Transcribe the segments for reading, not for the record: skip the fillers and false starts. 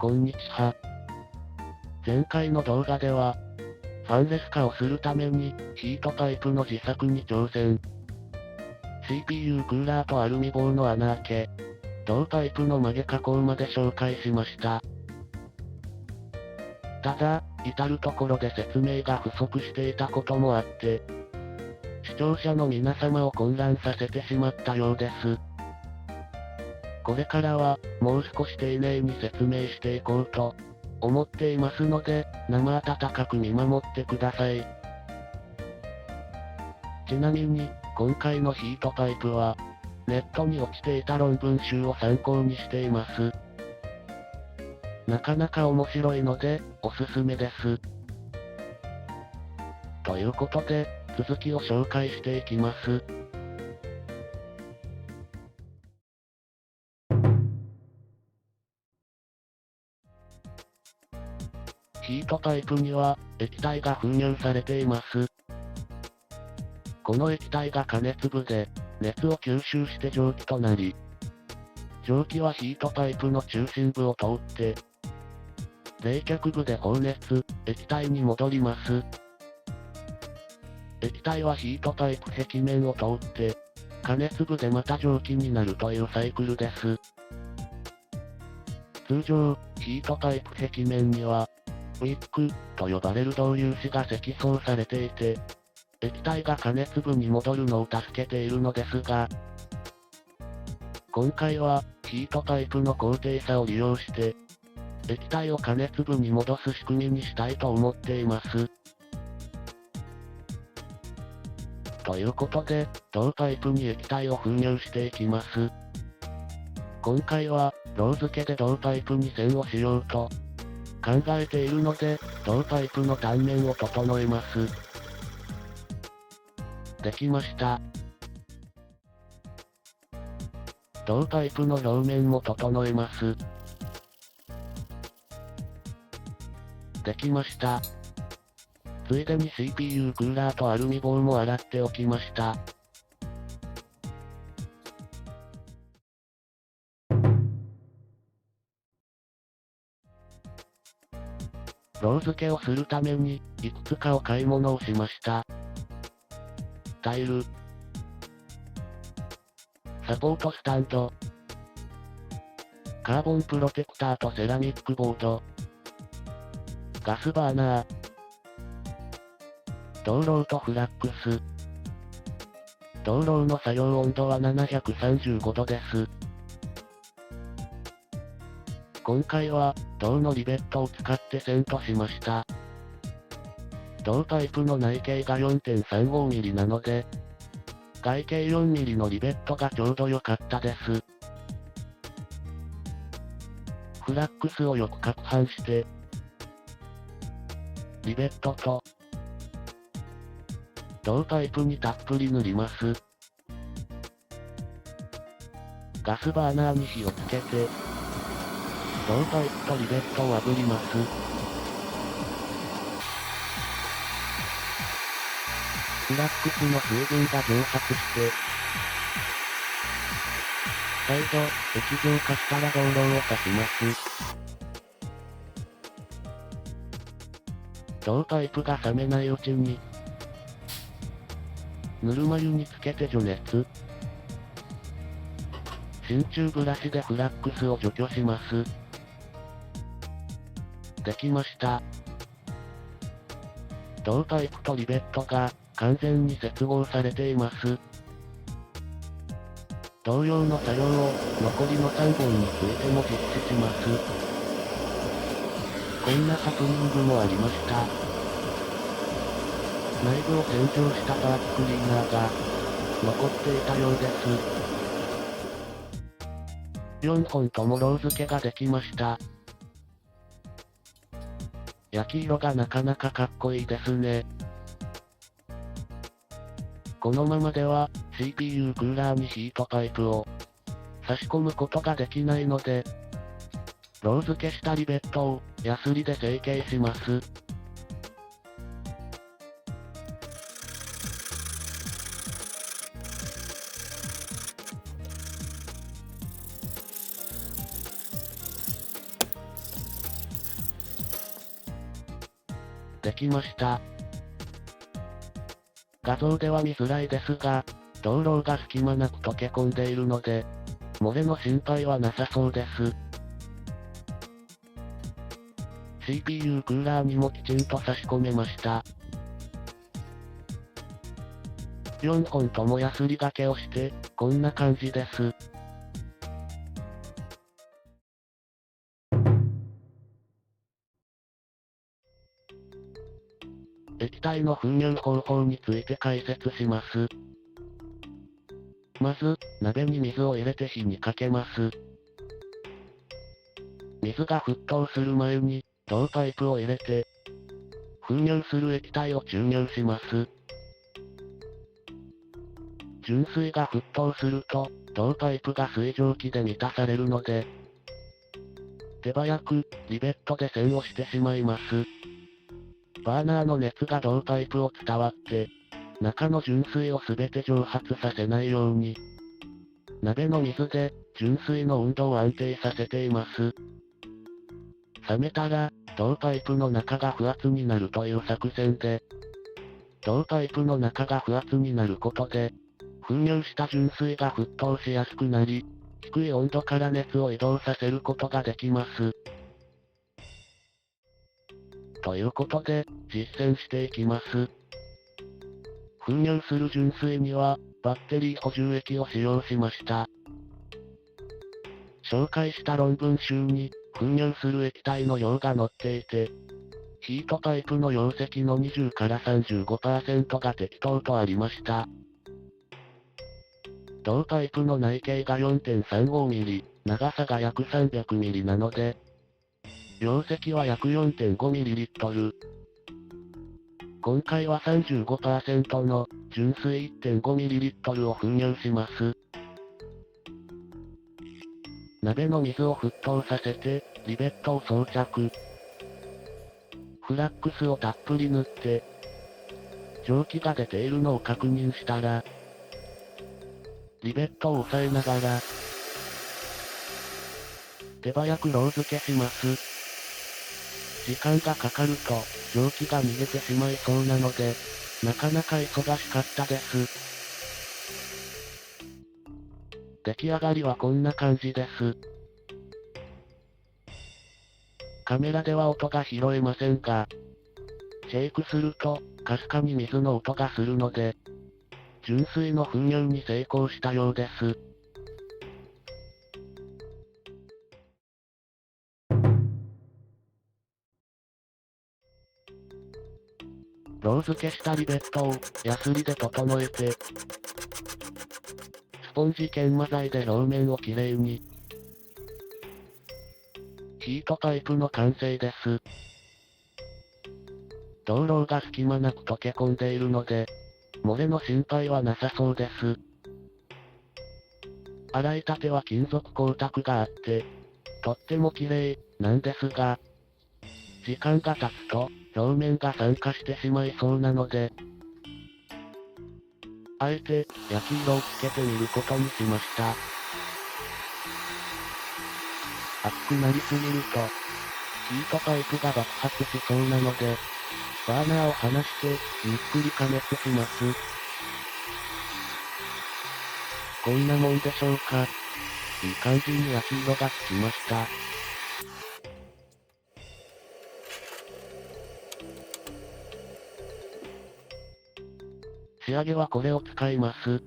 こんにちは。前回の動画では、ファンレス化をするために、ヒートパイプの自作に挑戦。CPU クーラーとアルミ棒の穴開け、銅パイプの曲げ加工まで紹介しました。ただ、至るところで説明が不足していたこともあって、視聴者の皆様を混乱させてしまったようです。これからは、もう少し丁寧に説明していこうと、思っていますので、生温かく見守ってください。ちなみに、今回のヒートパイプは、ネットに落ちていた論文集を参考にしています。なかなか面白いので、おすすめです。ということで、続きを紹介していきます。ヒートパイプには、液体が封入されています。この液体が加熱部で、熱を吸収して蒸気となり、蒸気はヒートパイプの中心部を通って、冷却部で放熱、液体に戻ります。液体はヒートパイプ壁面を通って、加熱部でまた蒸気になるというサイクルです。通常、ヒートパイプ壁面には、ウィックと呼ばれる導粒子が積層されていて、液体が加熱部に戻るのを助けているのですが、今回は、ヒートパイプの高低差を利用して、液体を加熱部に戻す仕組みにしたいと思っています。ということで、銅パイプに液体を封入していきます。今回は、ロー付けで銅パイプに線をしようと、考えているので、銅パイプの断面を整えます。できました。銅パイプの表面も整えます。できました。ついでに CPU クーラーとアルミ棒も洗っておきました。ロー付けをするために、いくつかお買い物をしました。タイル、サポートスタンド、カーボンプロテクターとセラミックボード、ガスバーナー、銅漏とフラックス。銅漏の作用温度は735度です。今回は、銅のリベットを使って線としました。銅パイプの内径が 4.35mm なので、外径 4mm のリベットがちょうど良かったです。フラックスをよく攪拌して、リベットと、銅パイプにたっぷり塗ります。ガスバーナーに火をつけて、銅パイプとリベットを炙ります。フラックスの水分が蒸発して、再度、液状化したら銅漏を足します。銅パイプが冷めないうちに、ぬるま湯につけて除熱。真鍮ブラシでフラックスを除去します。できました。銅パイプとリベットが完全に接合されています。同様の作業を残りの3本についても実施します。こんなハプニングもありました。内部を洗浄したパーツクリーナーが残っていたようです。4本ともロー付けができました。焼き色がなかなかかっこいいですね。このままでは、CPU クーラーにヒートパイプを差し込むことができないので、ロー付けしたリベットをヤスリで成形します。できました。画像では見づらいですが、道路が隙間なく溶け込んでいるので、漏れの心配はなさそうです。CPU クーラーにもきちんと差し込めました。4本ともヤスリがけをして、こんな感じです。液体の封入方法について解説します。まず、鍋に水を入れて火にかけます。水が沸騰する前に、銅パイプを入れて、封入する液体を注入します。純水が沸騰すると、銅パイプが水蒸気で満たされるので、手早く、リベットで栓をしてしまいます。バーナーの熱が銅パイプを伝わって、中の純水をすべて蒸発させないように、鍋の水で、純水の温度を安定させています。冷めたら、銅パイプの中が不圧になるという作戦で、銅パイプの中が不圧になることで、封入した純水が沸騰しやすくなり、低い温度から熱を移動させることができます。ということで、実践していきます。封入する純水には、バッテリー補充液を使用しました。紹介した論文集に、封入する液体の量が載っていて、ヒートパイプの容積の20から35% が適当とありました。銅パイプの内径が 4.35mm、長さが約 300mm なので、容積は約 4.5ml。今回は 35% の純水 1.5ml を封入します。鍋の水を沸騰させて、リベットを装着。フラックスをたっぷり塗って、蒸気が出ているのを確認したら、リベットを押さえながら、手早くロー付けします。時間がかかると、蒸気が逃げてしまいそうなので、なかなか忙しかったです。出来上がりはこんな感じです。カメラでは音が拾えませんが、シェイクすると、かすかに水の音がするので、純水の封入に成功したようです。ロー付けしたリベットを、ヤスリで整えて、スポンジ研磨剤で表面をきれいに。ヒートパイプの完成です。道路が隙間なく溶け込んでいるので、漏れの心配はなさそうです。洗いたては金属光沢があって、とっても綺麗なんですが、時間が経つと、表面が酸化してしまいそうなので、あえて、焼き色をつけてみることにしました。熱くなりすぎると、ヒートパイプが爆発しそうなので、バーナーを離して、ゆっくり加熱します。こんなもんでしょうか。いい感じに焼き色がつきました。仕上げはこれを使います。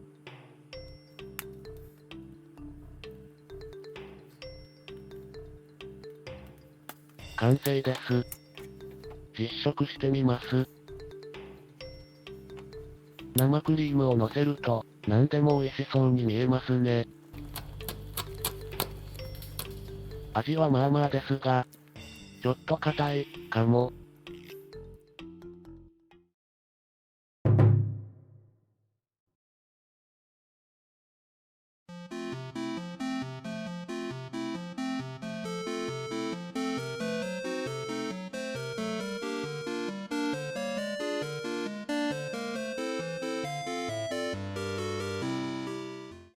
完成です。実食してみます。生クリームを乗せると、何でも美味しそうに見えますね。味はまあまあですが、ちょっと硬い、かも。